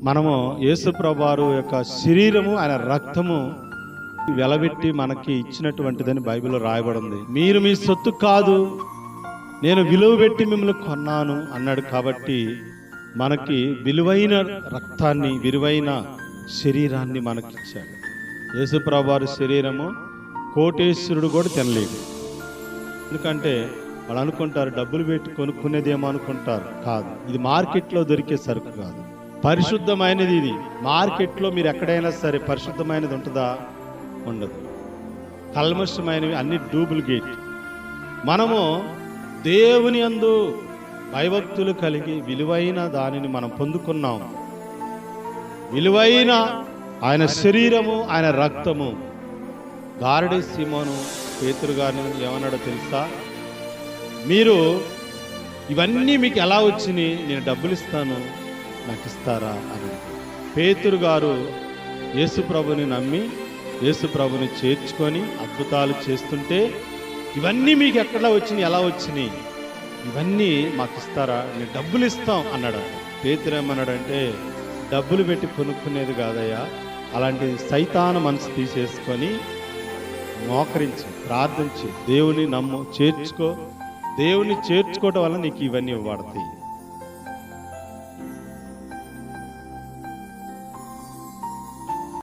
మనము యేసు ప్రభువారు యొక్క శరీరము, ఆయన రక్తము వెలబెట్టి మనకి ఇచ్చినటువంటిదని బైబిల్లో రాయబడింది. మీరు మీ సొత్తు కాదు, నేను విలువ పెట్టి మిమ్మల్ని కొన్నాను అన్నాడు. కాబట్టి మనకి విలువైన రక్తాన్ని, విలువైన శరీరాన్ని మనకిచ్చాడు. యేసు ప్రభువారి శరీరము కోటేశ్వరుడు కూడా తినలేడు. ఎందుకంటే వాళ్ళు అనుకుంటారు డబ్బులు పెట్టి కొనుక్కునేదేమో అనుకుంటారు. కాదు, ఇది మార్కెట్లో దొరికే సరుకు కాదు, పరిశుద్ధమైనది. ఇది మార్కెట్లో మీరు ఎక్కడైనా సరే పరిశుద్ధమైనది ఉంటుందా? ఉండదు. కల్మషమైనవి అన్ని డూప్లికేట్. మనము దేవుని యందు భయభక్తులు కలిగి విలువైన దానిని మనం పొందుకున్నాం. విలువైన ఆయన శరీరము, ఆయన రక్తము. గారడి సీమోను పేతురు గారిని ఏమన్నాడో తెలుసా? మీరు ఇవన్నీ మీకు ఎలా వచ్చినాయి? నేను డబ్బులు ఇస్తాను, నాకు ఇస్తారా అని. పేతురు గారు యేసు ప్రభుని నమ్మి యేసు ప్రభుని చేర్చుకొని అద్భుతాలు చేస్తుంటే, ఇవన్నీ మీకు ఎక్కడ వచ్చినాయి, ఎలా వచ్చినాయి, ఇవన్నీ మాకు ఇస్తారా, నేను డబ్బులు ఇస్తాం అన్నాడు. పేతురు ఏమన్నాడంటే, డబ్బులు పెట్టి కొనుక్కునేది కాదయ్యా, అలాంటి సైతాను మనసు తీసేసుకొని మోకరించి ప్రార్థించి దేవుని నమ్ము, చేర్చుకో. దేవుని చేర్చుకోవటం వల్ల నీకు ఇవన్నీ ఇవ్వబడతాయి.